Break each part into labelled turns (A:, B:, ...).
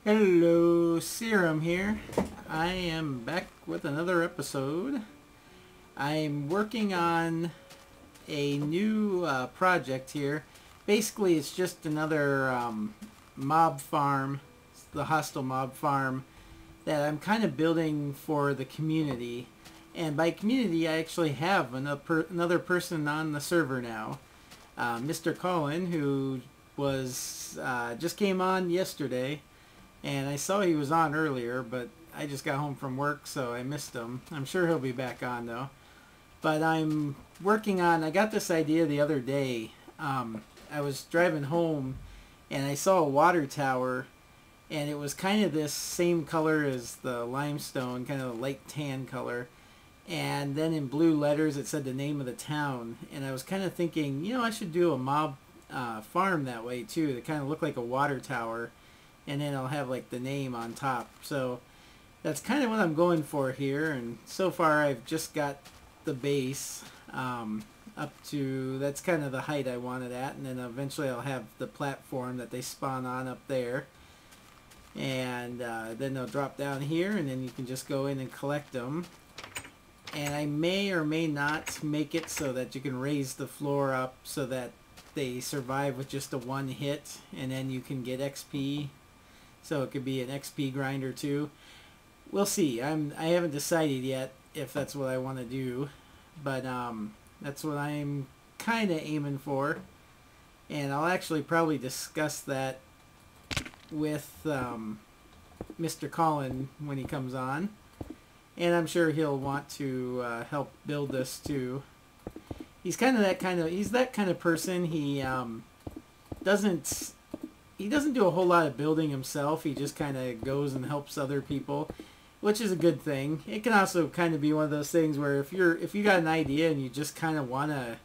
A: Hello, Serum here. I am back with another episode. I'm working on a new project here. Basically, it's just another mob farm, the hostile mob farm, that I'm kind of building for the community. And by community, I actually have another person on the server now. Mr. Colin, who was just came on yesterday. And I saw he was on earlier, but I just got home from work, so I missed him. I'm sure he'll be back on, though. But I'm working on, I got this idea the other day. I was driving home, and I saw a water tower, and it was kind of this same color as the limestone, kind of a light tan color. And then in blue letters, it said the name of the town. And I was kind of thinking, I should do a mob farm that way, too, to kind of look like a water tower. And then I'll have like the name on top. So that's kind of what I'm going for here. And so far I've just got the base up to, that's kind of the height I want it at. And then eventually I'll have the platform that they spawn on up there. And then they'll drop down here, and then you can just go in and collect them. And I may or may not make it so that you can raise the floor up so that they survive with just a one hit, and then you can get XP. So it could be an XP grinder too. We'll see. I haven't decided yet if that's what I want to do, but that's what I'm kind of aiming for. And I'll actually probably discuss that with Mr. Colin when he comes on. And I'm sure he'll want to help build this too. He's that kind of person. He doesn't do a whole lot of building himself. He just kind of goes and helps other people, which is a good thing. It can also kind of be one of those things where if you got an idea and you just kind of want to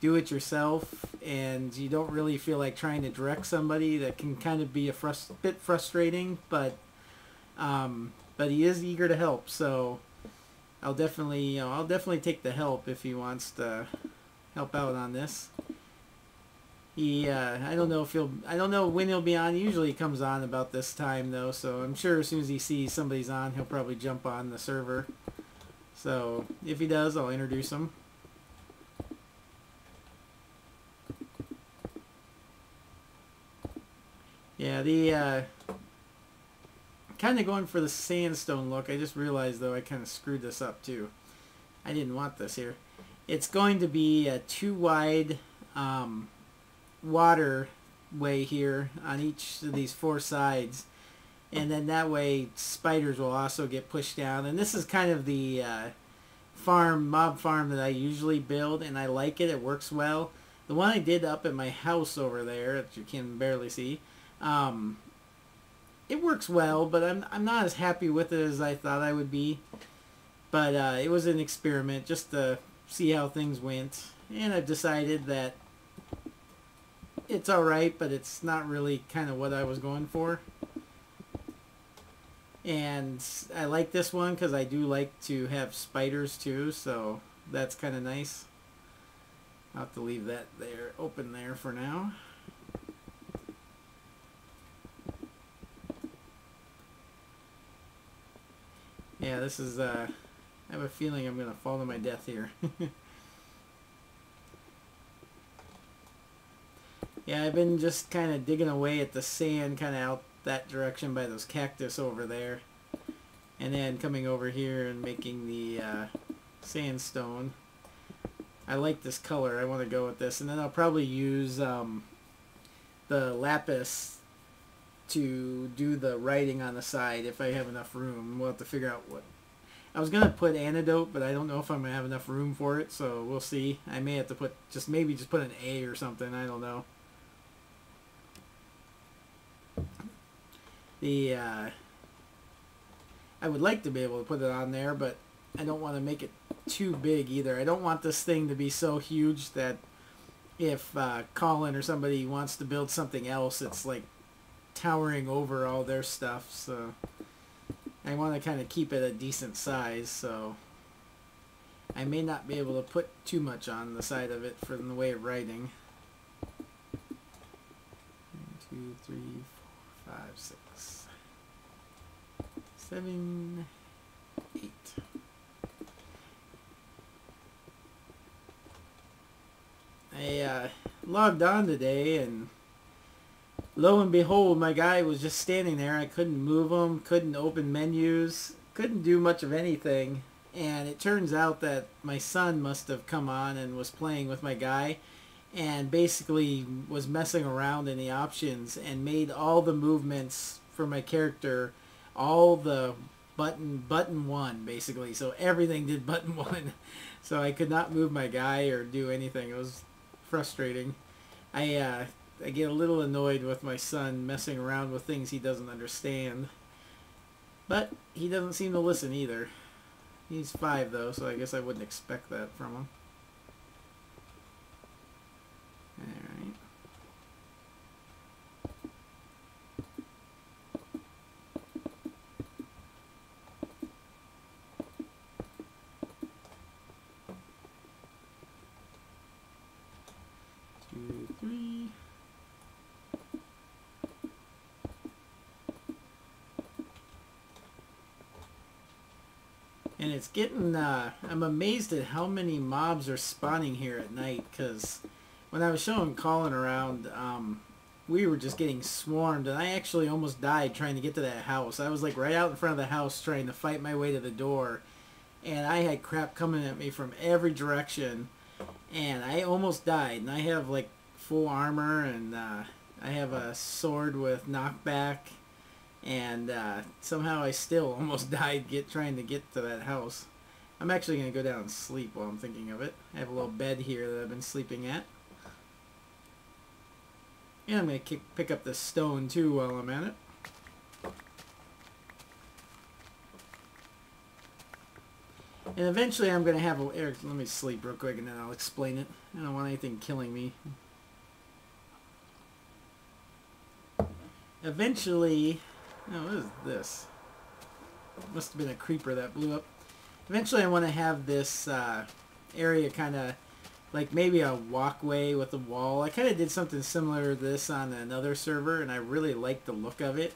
A: do it yourself and you don't really feel like trying to direct somebody, that can kind of be a bit frustrating, but he is eager to help, so I'll definitely take the help if he wants to help out on this. I don't know when he'll be on. Usually he comes on about this time though, so I'm sure as soon as he sees somebody's on, he'll probably jump on the server. So if he does, I'll introduce him. Yeah, the kind of going for the sandstone look. I just realized though I kind of screwed this up too. I didn't want this here. It's going to be a 2 wide waterway here on each of these 4 sides, and then that way spiders will also get pushed down. And this is kind of the mob farm that I usually build, and I like it. It works well. The one I did up at my house over there that you can barely see, it works well, but I'm not as happy with it as I thought I would be. But it was an experiment just to see how things went, and I've decided that it's alright, but it's not really kind of what I was going for. And I like this one because I do like to have spiders too, so that's kind of nice. I'll have to leave that there open there for now. Yeah, this is I have a feeling I'm going to fall to my death here. Yeah, I've been just kind of digging away at the sand, kind of out that direction by those cactus over there. And then coming over here and making the sandstone. I like this color. I want to go with this. And then I'll probably use the lapis to do the writing on the side if I have enough room. We'll have to figure out what. I was going to put Antidote, but I don't know if I'm going to have enough room for it, so we'll see. I may have to put maybe just put an A or something. I don't know. I would like to be able to put it on there, but I don't want to make it too big either. I don't want this thing to be so huge that if Colin or somebody wants to build something else, it's like towering over all their stuff. So I want to kind of keep it a decent size, so I may not be able to put too much on the side of it for the way of writing. 1, 2, 3, 4, 5, 6. 7, 8. I logged on today, and lo and behold, my guy was just standing there. I couldn't move him, couldn't open menus, couldn't do much of anything. And it turns out that my son must have come on and was playing with my guy and basically was messing around in the options and made all the movements for my character, all the button 1 basically. So everything did button 1. So I could not move my guy or do anything. It was frustrating. I get a little annoyed with my son messing around with things he doesn't understand. But he doesn't seem to listen either. He's 5 though, so I guess I wouldn't expect that from him. Alright. Two, 3. And it's getting, I'm amazed at how many mobs are spawning here at night, because when I was showing Colin around, we were just getting swarmed, and I actually almost died trying to get to that house. I was like right out in front of the house trying to fight my way to the door, and I had crap coming at me from every direction, and I almost died. And I have like full armor, and I have a sword with knockback. And somehow I still almost died trying to get to that house. I'm actually going to go down and sleep while I'm thinking of it. I have a little bed here that I've been sleeping at. And I'm going to pick up this stone too while I'm at it. And eventually I'm going to have a... Eric, let me sleep real quick and then I'll explain it. I don't want anything killing me. Eventually... Oh, what is this? Must have been a creeper that blew up. Eventually I want to have this area kind of like maybe a walkway with a wall. I kind of did something similar to this on another server, and I really liked the look of it.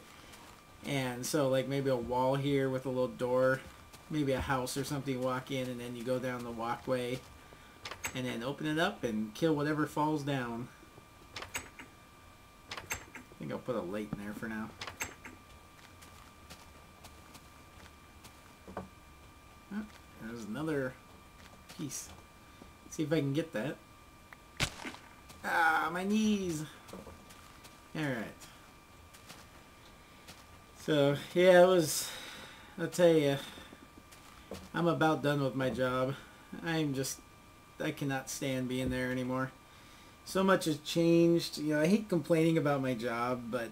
A: And so like maybe a wall here with a little door, maybe a house or something, you walk in and then you go down the walkway and then open it up and kill whatever falls down. I think I'll put a light in there for now. Oh, there's another piece. See if I can get that. Ah, my knees. Alright. So, yeah, it was... I'll tell you, I'm about done with my job. I cannot stand being there anymore. So much has changed. You know, I hate complaining about my job, but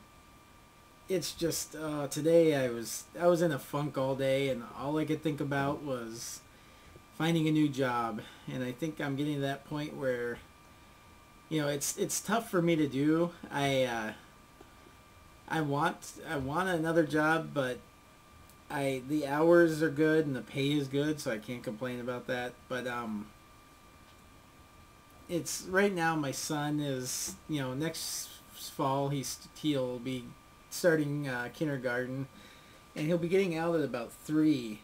A: it's just today I was in a funk all day, and all I could think about was finding a new job. And I think I'm getting to that point where, you know, it's tough for me to do. I want another job, but the hours are good and the pay is good, so I can't complain about that. But it's right now my son is, you know, next fall he'll be starting kindergarten, and he'll be getting out at about 3,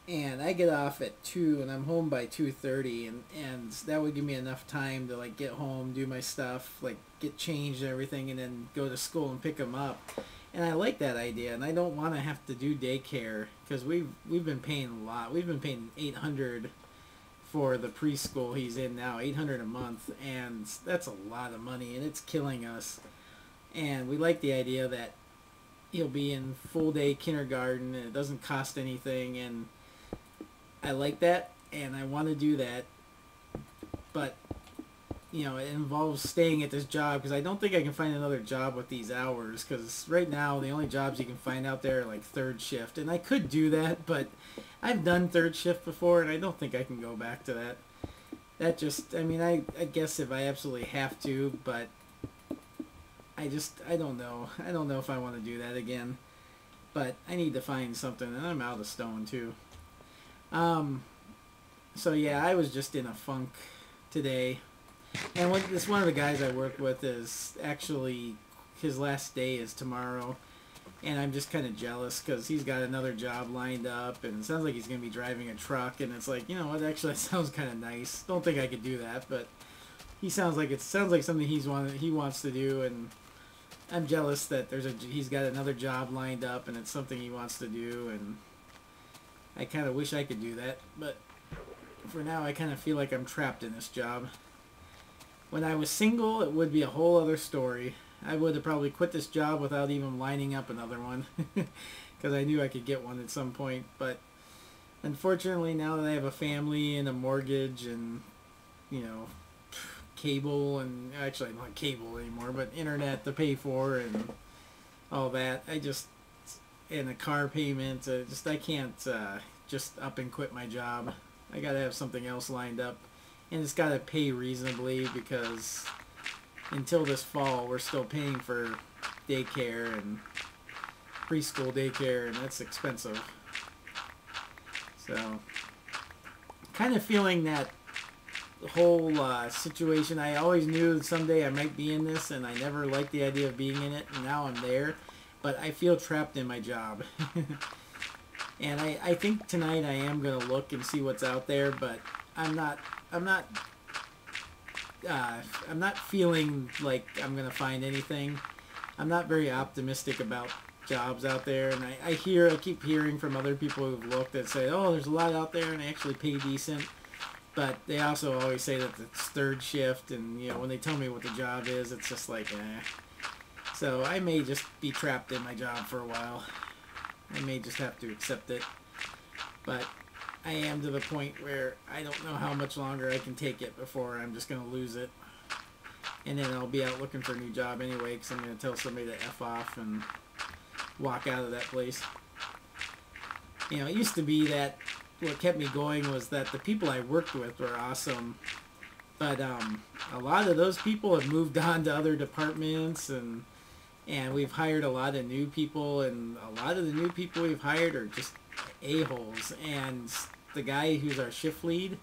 A: and I get off at 2, and I'm home by 2:30, and that would give me enough time to like get home, do my stuff, like get changed and everything, and then go to school and pick him up. And I like that idea, and I don't want to have to do daycare, because we've been paying a lot. We've been paying $800 for the preschool he's in now, $800 a month, and that's a lot of money, and it's killing us. And we like the idea that he'll be in full day kindergarten and it doesn't cost anything, and I like that and I want to do that. But, you know, it involves staying at this job, because I don't think I can find another job with these hours, because right now the only jobs you can find out there are like third shift, and I could do that, but I've done third shift before and I don't think I can go back to that. That just, I mean, I guess if I absolutely have to, but I don't know. I don't know if I want to do that again. But I need to find something, and I'm out of stone too. So yeah, I was just in a funk today. And one of the guys I work with is actually, his last day is tomorrow. And I'm just kind of jealous because he's got another job lined up, and it sounds like he's going to be driving a truck. And it's like, you know what? Actually, that sounds kind of nice. Don't think I could do that, but he sounds like something he wants to do, and I'm jealous that he's got another job lined up, and it's something he wants to do, and I kind of wish I could do that, but for now, I kind of feel like I'm trapped in this job. When I was single, it would be a whole other story. I would have probably quit this job without even lining up another one, because I knew I could get one at some point. But unfortunately, now that I have a family and a mortgage and, you know, cable, and actually not cable anymore, but internet to pay for and all that, and a car payment, I can't just up and quit my job. I gotta have something else lined up, and it's gotta pay reasonably, because until this fall we're still paying for daycare and preschool daycare, and that's expensive. So kind of feeling that whole situation. I always knew that someday I might be in this, and I never liked the idea of being in it, and now I'm there, but I feel trapped in my job. And I think tonight I am going to look and see what's out there, but I'm not feeling like I'm going to find anything. I'm not very optimistic about jobs out there, and I keep hearing from other people who've looked that say, oh, there's a lot out there and they actually pay decent, but they also always say that it's third shift, and you know, when they tell me what the job is, it's just like, So I may just be trapped in my job for a while. I may just have to accept it, but I am to the point where I don't know how much longer I can take it before I'm just going to lose it. And then I'll be out looking for a new job anyway, because I'm going to tell somebody to F off and walk out of that place. You know, it used to be that what kept me going was that the people I worked with were awesome, but a lot of those people have moved on to other departments, and we've hired a lot of new people, and a lot of the new people we've hired are just a-holes. And the guy who's our shift lead,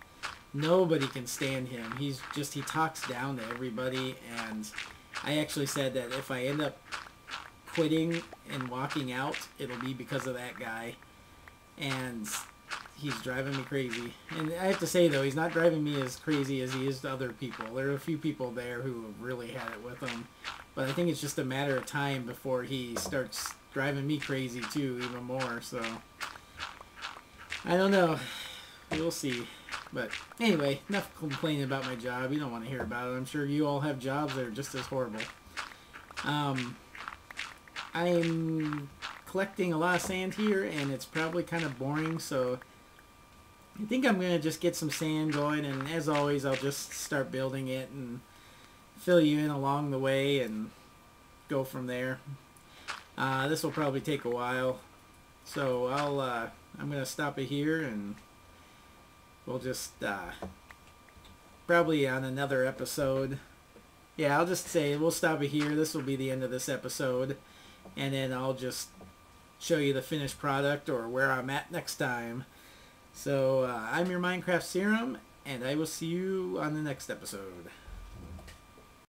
A: nobody can stand him. He talks down to everybody, and I actually said that if I end up quitting and walking out, it'll be because of that guy. And he's driving me crazy. And I have to say, though, he's not driving me as crazy as he is to other people. There are a few people there who have really had it with him. But I think it's just a matter of time before he starts driving me crazy, too, even more. So, I don't know. We'll see. But anyway, enough complaining about my job. You don't want to hear about it. I'm sure you all have jobs that are just as horrible. I'm collecting a lot of sand here, and it's probably kind of boring, so I think I'm going to just get some sand going, and as always, I'll just start building it and fill you in along the way and go from there. This will probably take a while, so I'm going to stop it here, and we'll just probably on another episode. Yeah, I'll just say we'll stop it here. This will be the end of this episode, and then I'll just show you the finished product or where I'm at next time. So I'm your Minecraft Serum, and I will see you on the next episode.